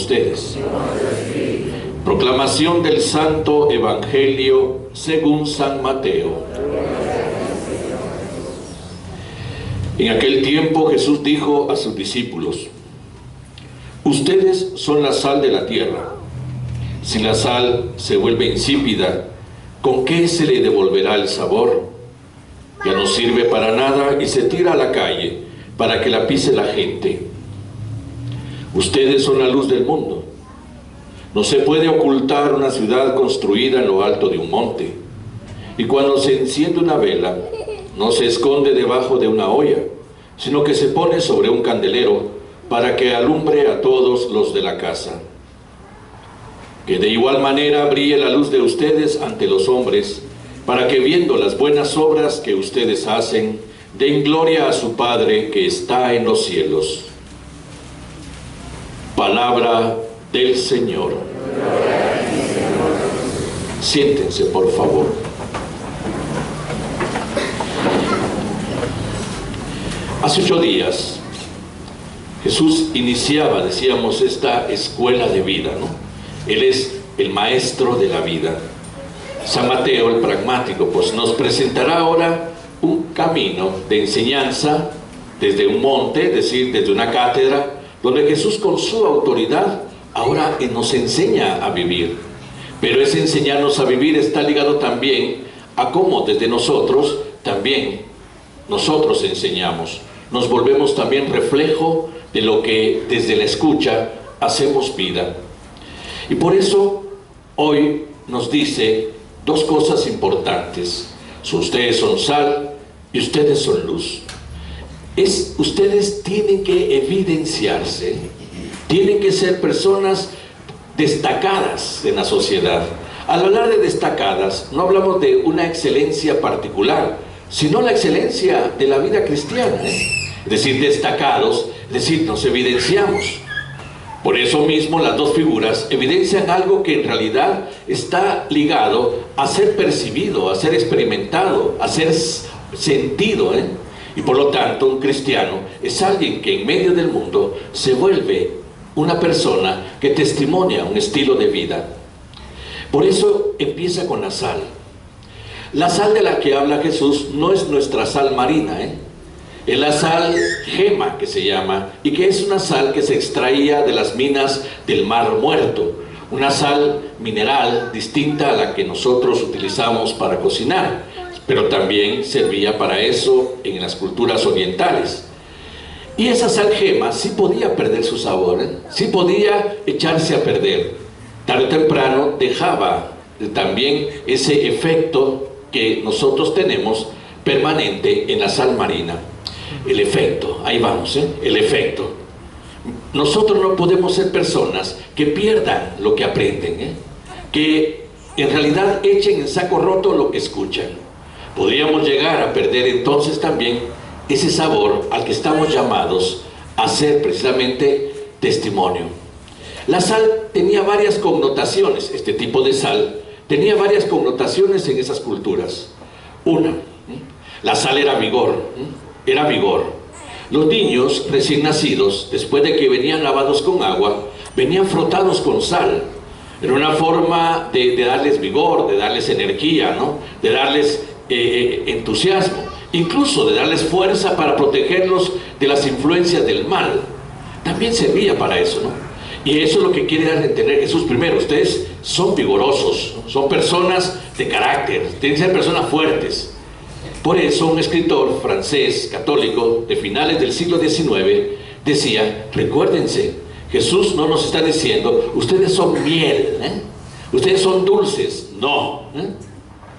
ustedes. Proclamación del Santo Evangelio según San Mateo. En aquel tiempo Jesús dijo a sus discípulos: ustedes son la sal de la tierra. Si la sal se vuelve insípida, ¿con qué se le devolverá el sabor? Ya no sirve para nada y se tira a la calle para que la pise la gente. Ustedes son la luz del mundo. No se puede ocultar una ciudad construida en lo alto de un monte. Y cuando se enciende una vela, no se esconde debajo de una olla, sino que se pone sobre un candelero para que alumbre a todos los de la casa. Que de igual manera brille la luz de ustedes ante los hombres, para que viendo las buenas obras que ustedes hacen, den gloria a su Padre que está en los cielos. Palabra del Señor. Siéntense, por favor. Hace 8 días Jesús iniciaba, decíamos, esta escuela de vida, ¿no? Él es el maestro de la vida. San Mateo, el pragmático, pues nos presentará ahora un camino de enseñanza desde un monte, es decir, desde una cátedra, donde Jesús con su autoridad ahora nos enseña a vivir. Pero ese enseñarnos a vivir está ligado también a cómo desde nosotros también nosotros enseñamos. Nos volvemos también reflejo de lo que desde la escucha hacemos vida. Y por eso hoy nos dice 2 cosas importantes. Ustedes son sal y ustedes son luz. Ustedes tienen que evidenciarse, tienen que ser personas destacadas en la sociedad. Al hablar de destacadas, no hablamos de una excelencia particular, sino la excelencia de la vida cristiana, Es decir, destacados, es decir, nos evidenciamos. Por eso mismo las 2 figuras evidencian algo que en realidad está ligado a ser percibido, a ser experimentado, a ser sentido, Y por lo tanto un cristiano es alguien que en medio del mundo se vuelve una persona que testimonia un estilo de vida. Por eso empieza con la sal. La sal de la que habla Jesús no es nuestra sal marina, Es la sal gema, que se llama, y que es una sal que se extraía de las minas del Mar Muerto, una sal mineral distinta a la que nosotros utilizamos para cocinar, pero también servía para eso en las culturas orientales. Y esa sal gema sí podía perder su sabor, sí podía echarse a perder. Tarde o temprano dejaba también ese efecto que nosotros tenemos permanente en la sal marina. El efecto, ahí vamos, el efecto. Nosotros no podemos ser personas que pierdan lo que aprenden, que en realidad echen en saco roto lo que escuchan. Podríamos llegar a perder entonces también ese sabor al que estamos llamados a ser precisamente testimonio. La sal tenía varias connotaciones, este tipo de sal tenía varias connotaciones en esas culturas. Una, la sal era vigor, Los niños recién nacidos, después de que venían lavados con agua, venían frotados con sal. Era una forma de darles vigor, de darles energía, de darles entusiasmo, incluso de darles fuerza para protegerlos de las influencias del mal. También servía para eso, Y eso es lo que quiere dar a entender Jesús primero. Ustedes son vigorosos, son personas de carácter, tienen que ser personas fuertes. Por eso un escritor francés católico de finales del siglo XIX decía: recuérdense, Jesús no nos está diciendo ustedes son miel, ustedes son dulces. No,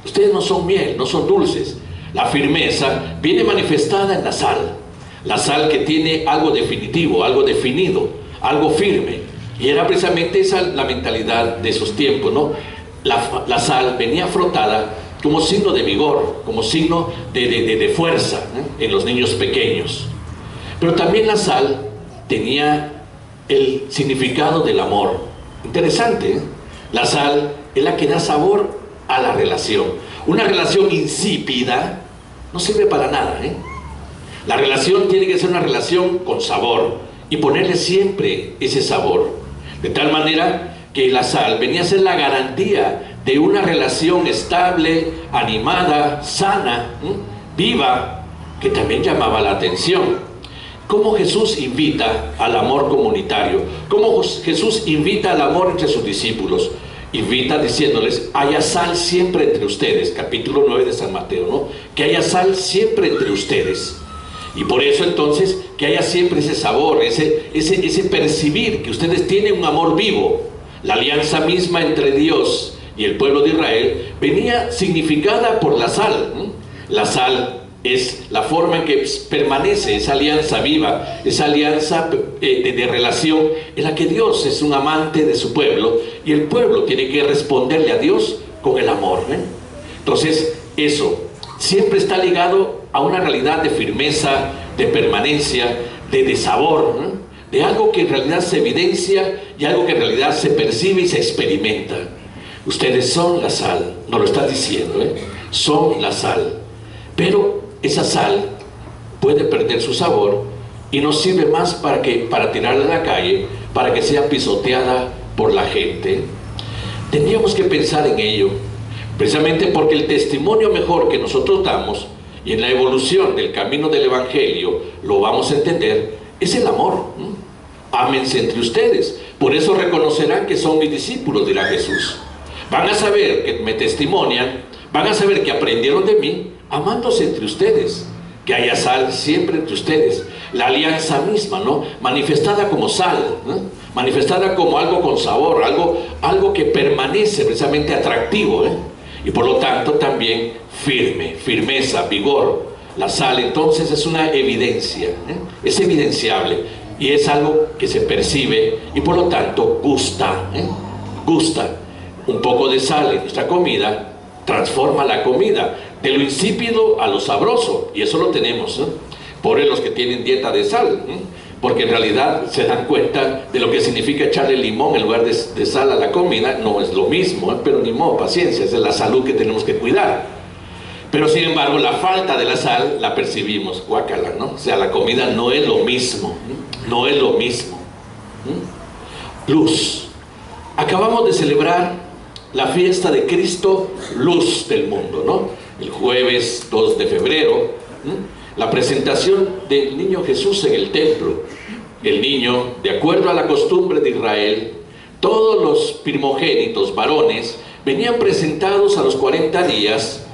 ustedes no son miel, no son dulces. La firmeza viene manifestada en la sal que tiene algo definitivo, algo definido, algo firme. Y era precisamente esa la mentalidad de esos tiempos, La sal venía frotada como signo de vigor, como signo de fuerza, en los niños pequeños. Pero también la sal tenía el significado del amor. Interesante, La sal es la que da sabor a la relación. Una relación insípida no sirve para nada, La relación tiene que ser una relación con sabor y ponerle siempre ese sabor. De tal manera que la sal venía a ser la garantía de una relación estable, animada, sana, viva, que también llamaba la atención. Cómo Jesús invita al amor comunitario, cómo Jesús invita al amor entre sus discípulos. Invita diciéndoles: haya sal siempre entre ustedes, capítulo 9 de San Mateo, ¿no? Que haya sal siempre entre ustedes. Y por eso entonces, que haya siempre ese sabor, ese percibir que ustedes tienen un amor vivo. La alianza misma entre Dios y el pueblo de Israel venía significada por la sal. La sal es la forma en que permanece esa alianza viva, esa alianza de relación en la que Dios es un amante de su pueblo y el pueblo tiene que responderle a Dios con el amor. Entonces, eso siempre está ligado a una realidad de firmeza, de permanencia, de sabor, de algo que en realidad se evidencia y algo que en realidad se percibe y se experimenta. Ustedes son la sal, nos lo está diciendo, son la sal. Pero esa sal puede perder su sabor y no sirve más para tirarla a la calle, para que sea pisoteada por la gente. Tendríamos que pensar en ello, precisamente porque el testimonio mejor que nosotros damos, y en la evolución del camino del Evangelio lo vamos a entender, es el amor. Ámense entre ustedes, por eso reconocerán que son mis discípulos, dirá Jesús. Van a saber que me testimonian, van a saber que aprendieron de mí, amándose entre ustedes, que haya sal siempre entre ustedes. La alianza misma, ¿no? Manifestada como sal, manifestada como algo con sabor, algo que permanece precisamente atractivo, y por lo tanto también firmeza, vigor. La sal entonces es una evidencia, es evidenciable y es algo que se percibe y por lo tanto gusta, gusta. Un poco de sal en nuestra comida transforma la comida de lo insípido a lo sabroso, y eso lo tenemos, por los que tienen dieta de sal, porque en realidad se dan cuenta de lo que significa echarle limón en lugar de sal a la comida. No es lo mismo, pero ni modo, paciencia, es la salud que tenemos que cuidar. Pero sin embargo, la falta de la sal la percibimos, guácala, ¿no? O sea, la comida no es lo mismo, no es lo mismo. Luz. Acabamos de celebrar la fiesta de Cristo, luz del mundo, ¿no? El jueves 2 de febrero, la presentación del niño Jesús en el templo. El niño, de acuerdo a la costumbre de Israel, todos los primogénitos varones venían presentados a los 40 días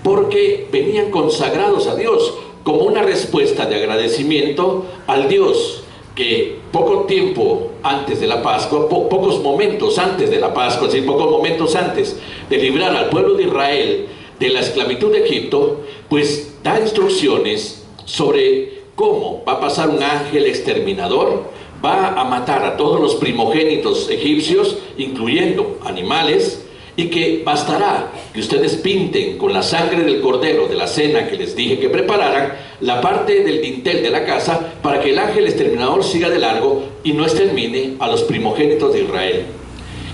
porque venían consagrados a Dios como una respuesta de agradecimiento al Dios que poco tiempo antes de la Pascua, pocos momentos antes de la Pascua, es decir, pocos momentos antes de librar al pueblo de Israel de la esclavitud de Egipto, pues da instrucciones sobre cómo va a pasar un ángel exterminador, va a matar a todos los primogénitos egipcios, incluyendo animales, y que bastará que ustedes pinten con la sangre del cordero de la cena que les dije que prepararan la parte del dintel de la casa para que el ángel exterminador siga de largo y no extermine a los primogénitos de Israel.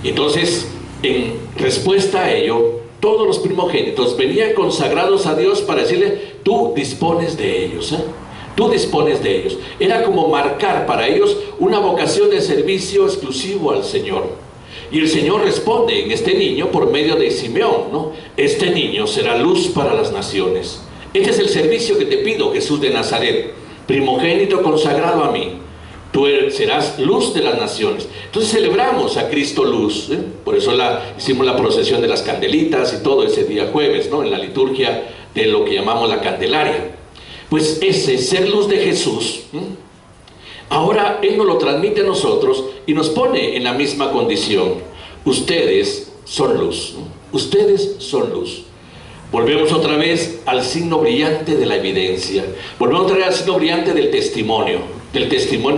Entonces, en respuesta a ello, todos los primogénitos venían consagrados a Dios para decirle: tú dispones de ellos, tú dispones de ellos. Era como marcar para ellos una vocación de servicio exclusivo al Señor. Y el Señor responde en este niño por medio de Simeón, ¿no? Este niño será luz para las naciones. Este es el servicio que te pido, Jesús de Nazaret, primogénito consagrado a mí. Tú serás luz de las naciones. Entonces celebramos a Cristo luz, por eso hicimos la procesión de las candelitas y todo ese día jueves, ¿no? En la liturgia de lo que llamamos la Candelaria. Pues ese ser luz de Jesús, ahora Él nos lo transmite a nosotros y nos pone en la misma condición. Ustedes son luz, ustedes son luz. Volvemos otra vez al signo brillante de la evidencia. Volvemos otra vez al signo brillante del testimonio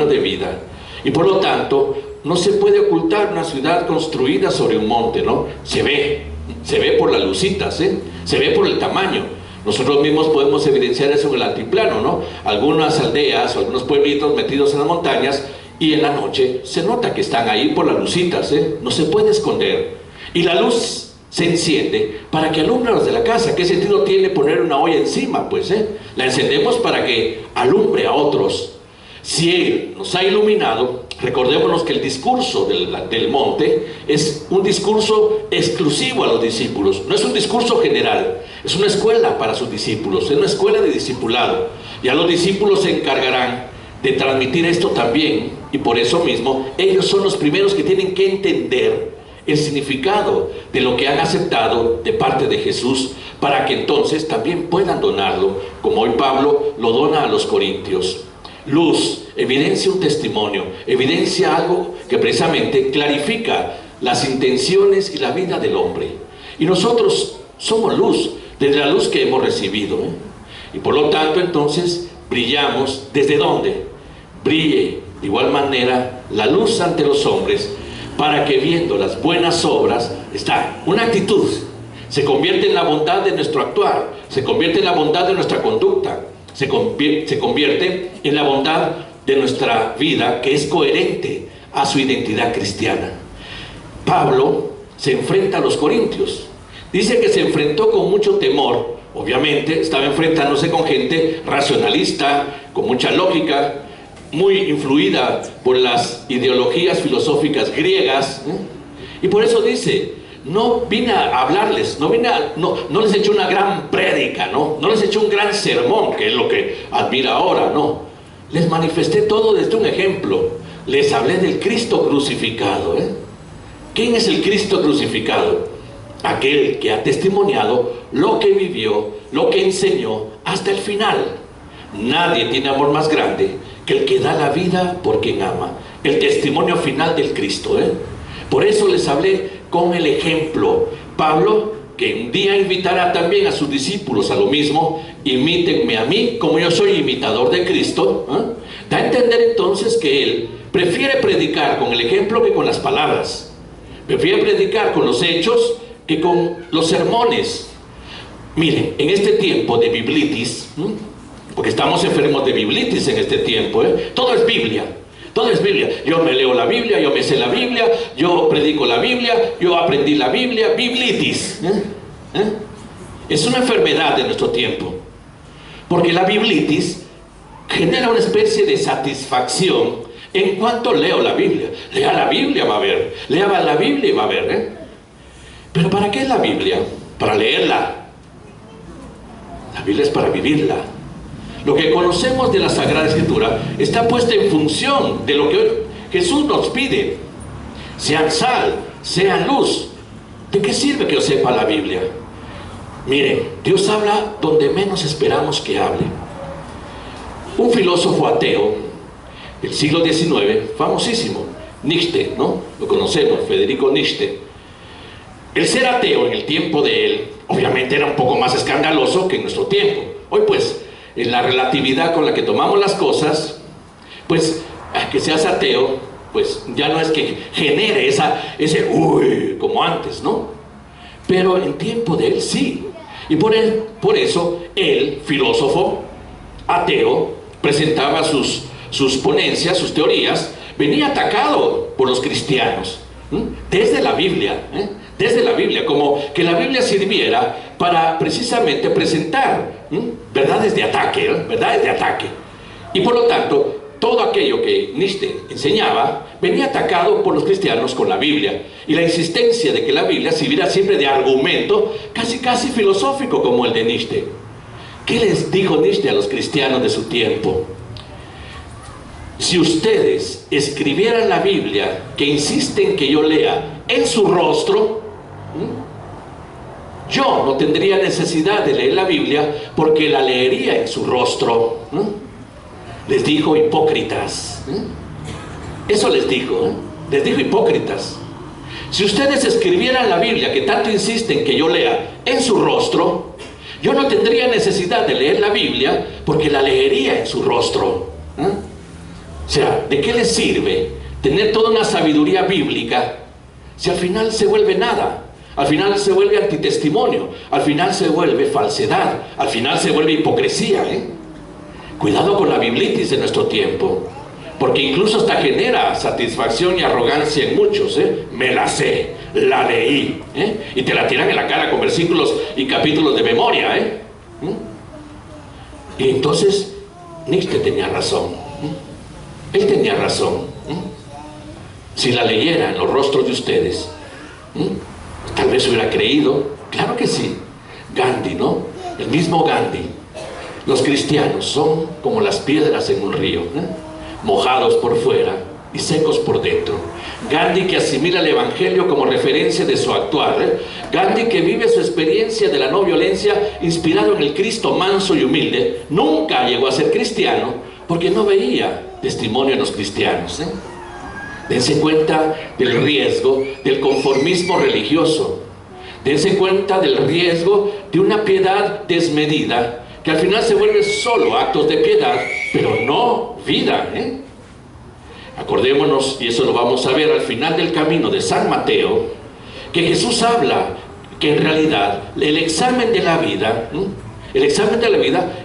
de vida. Y por lo tanto, no se puede ocultar una ciudad construida sobre un monte, ¿no? Se ve por las lucitas, se ve por el tamaño. Nosotros mismos podemos evidenciar eso en el altiplano, ¿no? Algunas aldeas o algunos pueblitos metidos en las montañas, y en la noche se nota que están ahí por las lucitas, no se puede esconder. Y la luz se enciende para que alumbre a los de la casa. ¿Qué sentido tiene poner una olla encima? Pues la encendemos para que alumbre a otros. Si Él nos ha iluminado, Recordémonos que el discurso del monte es un discurso exclusivo a los discípulos, no es un discurso general, es una escuela para sus discípulos, es una escuela de discipulado. Ya los discípulos se encargarán de transmitir esto también, y por eso mismo ellos son los primeros que tienen que entender el significado de lo que han aceptado de parte de Jesús, para que entonces también puedan donarlo, como hoy Pablo lo dona a los corintios. Luz evidencia un testimonio, evidencia algo que precisamente clarifica las intenciones y la vida del hombre. Y nosotros somos luz, desde la luz que hemos recibido, y por lo tanto entonces brillamos. ¿Desde dónde? Brille de igual manera la luz ante los hombres, para que viendo las buenas obras, está una actitud, se convierte en la bondad de nuestro actuar, se convierte en la bondad de nuestra conducta, se convierte en la bondad de nuestra vida, que es coherente a su identidad cristiana. Pablo se enfrenta a los corintios. Dice que se enfrentó con mucho temor. Obviamente estaba enfrentándose con gente racionalista, con mucha lógica, muy influida por las ideologías filosóficas griegas, y por eso dice: no vine a hablarles, no les he hecho una gran prédica, no les he hecho un gran sermón, que es lo que admira ahora, no. Les manifesté todo desde un ejemplo. Les hablé del Cristo crucificado. ¿Quién es el Cristo crucificado? Aquel que ha testimoniado lo que vivió, lo que enseñó hasta el final. Nadie tiene amor más grande que el que da la vida por quien ama. El testimonio final del Cristo. Por eso les hablé con el ejemplo. Pablo, que un día invitará también a sus discípulos a lo mismo: imítenme a mí como yo soy imitador de Cristo. Da a entender entonces que él prefiere predicar con el ejemplo que con las palabras. Prefiere predicar con los hechos que con los sermones. Miren, en este tiempo de biblitis, porque estamos enfermos de biblitis en este tiempo, todo es Biblia. Todo es Biblia. Yo me leo la Biblia, yo me sé la Biblia, yo predico la Biblia, yo aprendí la Biblia. Biblitis. Es una enfermedad de nuestro tiempo. Porque la biblitis genera una especie de satisfacción en cuanto leo la Biblia. Lea la Biblia, va a ver. Lea la Biblia y va a ver. Pero ¿para qué es la Biblia? Para leerla. La Biblia es para vivirla. Lo que conocemos de la Sagrada Escritura está puesta en función de lo que Jesús nos pide. Sean sal, sean luz. ¿De qué sirve que yo sepa la Biblia? Miren, Dios habla donde menos esperamos que hable. Un filósofo ateo del siglo XIX, famosísimo, Nietzsche, ¿no? Lo conocemos, Federico Nietzsche. El ser ateo en el tiempo de él, obviamente, era un poco más escandaloso que en nuestro tiempo. Hoy pues, en la relatividad con la que tomamos las cosas, pues que seas ateo, pues ya no es que genere ese uy, como antes, ¿no? Pero en tiempo de él sí. Y por eso él, filósofo ateo, presentaba sus ponencias, sus teorías, venía atacado por los cristianos, desde la Biblia, desde la Biblia, como que la Biblia sirviera para precisamente presentar verdades de ataque, verdades de ataque. Y por lo tanto, todo aquello que Nietzsche enseñaba venía atacado por los cristianos con la Biblia, y la insistencia de que la Biblia sirviera siempre de argumento casi filosófico como el de Nietzsche. ¿Qué les dijo Nietzsche a los cristianos de su tiempo? Si ustedes escribieran la Biblia que insisten que yo lea en su rostro, yo no tendría necesidad de leer la Biblia, porque la leería en su rostro. Les dijo hipócritas. Eso les dijo, les dijo hipócritas. Si ustedes escribieran la Biblia que tanto insisten que yo lea en su rostro, yo no tendría necesidad de leer la Biblia, porque la leería en su rostro. O sea, ¿de qué les sirve tener toda una sabiduría bíblica si al final se vuelve nada? Al final se vuelve antitestimonio, al final se vuelve falsedad, al final se vuelve hipocresía. Cuidado con la biblitis de nuestro tiempo, porque incluso hasta genera satisfacción y arrogancia en muchos. Me la sé, la leí, y te la tiran en la cara con versículos y capítulos de memoria. Y entonces Nietzsche tenía razón. Él tenía razón. Si la leyera en los rostros de ustedes, tal vez hubiera creído. Claro que sí. Gandhi, ¿no? El mismo Gandhi. Los cristianos son como las piedras en un río, mojados por fuera y secos por dentro. Gandhi, que asimila el evangelio como referencia de su actuar. Gandhi, que vive su experiencia de la no violencia inspirado en el Cristo manso y humilde, nunca llegó a ser cristiano porque no veía testimonio en los cristianos. Dense cuenta del riesgo del conformismo religioso. Dense cuenta del riesgo de una piedad desmedida, que al final se vuelve solo actos de piedad, pero no vida. Acordémonos, y eso lo vamos a ver al final del camino de San Mateo, que Jesús habla que en realidad el examen de la vida,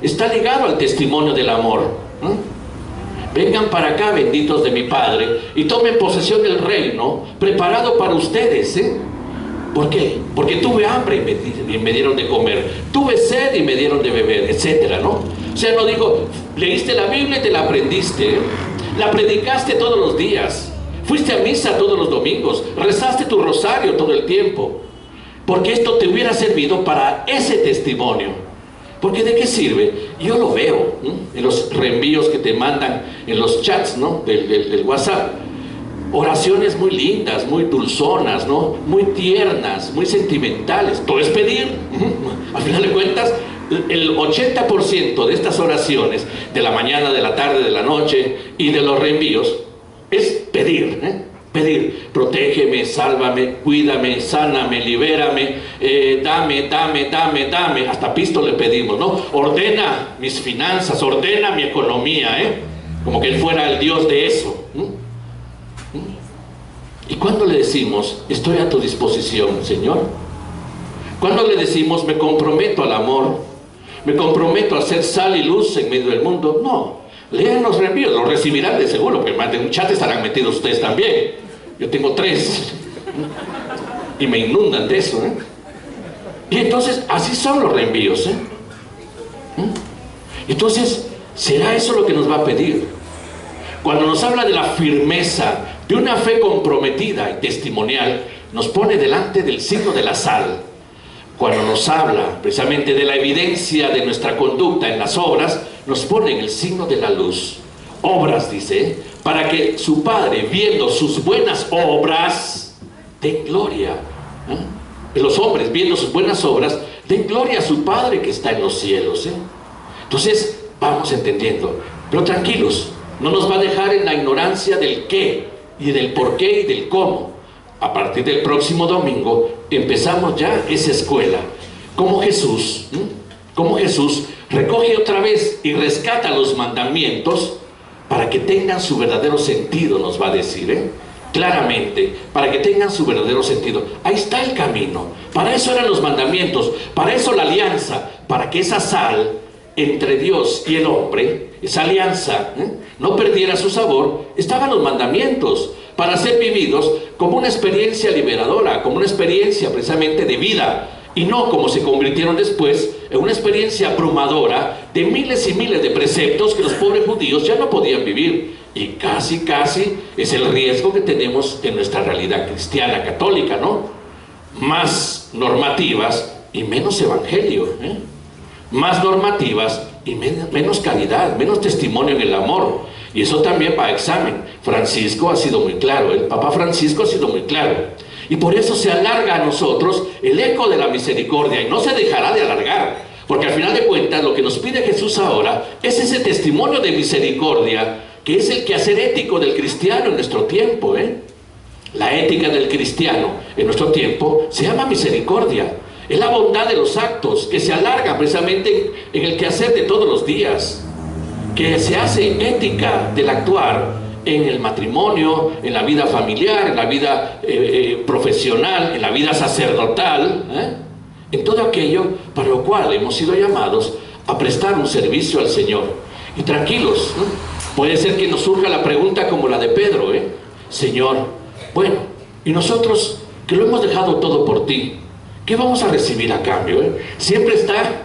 está ligado al testimonio del amor. Vengan para acá, benditos de mi Padre, y tomen posesión del reino preparado para ustedes. ¿Por qué? Porque tuve hambre y me dieron de comer, tuve sed y me dieron de beber, etcétera, ¿no? O sea, no digo, leíste la Biblia y te la aprendiste, la predicaste todos los días, fuiste a misa todos los domingos, rezaste tu rosario todo el tiempo, porque esto te hubiera servido para ese testimonio. Porque ¿de qué sirve? Yo lo veo, en los reenvíos que te mandan en los chats, ¿no? del WhatsApp. Oraciones muy lindas, muy dulzonas, ¿no? Muy tiernas, muy sentimentales. Todo es pedir. Al final de cuentas, el 80% de estas oraciones, de la mañana, de la tarde, de la noche y de los reenvíos, es pedir. Pedir, protégeme, sálvame, cuídame, sáname, libérame, dame, hasta pisto le pedimos, ¿no? Ordena mis finanzas, ordena mi economía, como que Él fuera el Dios de eso. ¿Y cuándo le decimos, estoy a tu disposición, Señor? ¿Cuándo le decimos, me comprometo al amor, me comprometo a ser sal y luz en medio del mundo? No. Lean los reenvíos, los recibirán de seguro, porque más de un chat estarán metidos ustedes también. Yo tengo 3 y me inundan de eso. Y entonces, así son los reenvíos. Entonces, ¿será eso lo que nos va a pedir? Cuando nos habla de la firmeza, de una fe comprometida y testimonial, nos pone delante del signo de la sal. Cuando nos habla precisamente de la evidencia de nuestra conducta en las obras, nos pone en el signo de la luz. Obras, dice, para que su Padre, viendo sus buenas obras, den gloria. Los hombres, viendo sus buenas obras, den gloria a su Padre que está en los cielos. Entonces, vamos entendiendo. Pero tranquilos, no nos va a dejar en la ignorancia del qué, y del por qué y del cómo. A partir del próximo domingo empezamos ya esa escuela. Como Jesús recoge otra vez y rescata los mandamientos para que tengan su verdadero sentido, nos va a decir, claramente, para que tengan su verdadero sentido. Ahí está el camino. Para eso eran los mandamientos, para eso la alianza, para que esa sal entre Dios y el hombre, esa alianza, no perdiera su sabor. Estaban los mandamientos para ser vividos como una experiencia liberadora, como una experiencia precisamente de vida, y no como se convirtieron después en una experiencia abrumadora de miles y miles de preceptos que los pobres judíos ya no podían vivir. Y casi es el riesgo que tenemos en nuestra realidad cristiana católica, ¿no? Más normativas y menos evangelio, más normativas y menos caridad, menos testimonio en el amor. Y eso también va a examen. Francisco ha sido muy claro, el Papa Francisco ha sido muy claro. Y por eso se alarga a nosotros el eco de la misericordia, y no se dejará de alargar, porque al final de cuentas lo que nos pide Jesús ahora es ese testimonio de misericordia, que es el quehacer ético del cristiano en nuestro tiempo. La ética del cristiano en nuestro tiempo se llama misericordia. Es la bondad de los actos que se alarga precisamente en el quehacer de todos los días, que se hace ética del actuar en el matrimonio, en la vida familiar, en la vida profesional, en la vida sacerdotal, en todo aquello para lo cual hemos sido llamados a prestar un servicio al Señor. Y tranquilos, puede ser que nos surja la pregunta como la de Pedro, Señor, bueno, y nosotros que lo hemos dejado todo por ti, ¿qué vamos a recibir a cambio? Siempre está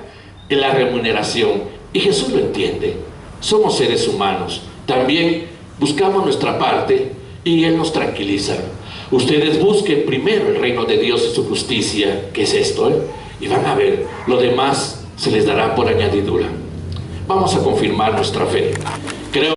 en la remuneración, y Jesús lo entiende. Somos seres humanos, también buscamos nuestra parte, Y Él nos tranquiliza. Ustedes busquen primero el reino de Dios y su justicia, que es esto, y van a ver, lo demás se les dará por añadidura. Vamos a confirmar nuestra fe.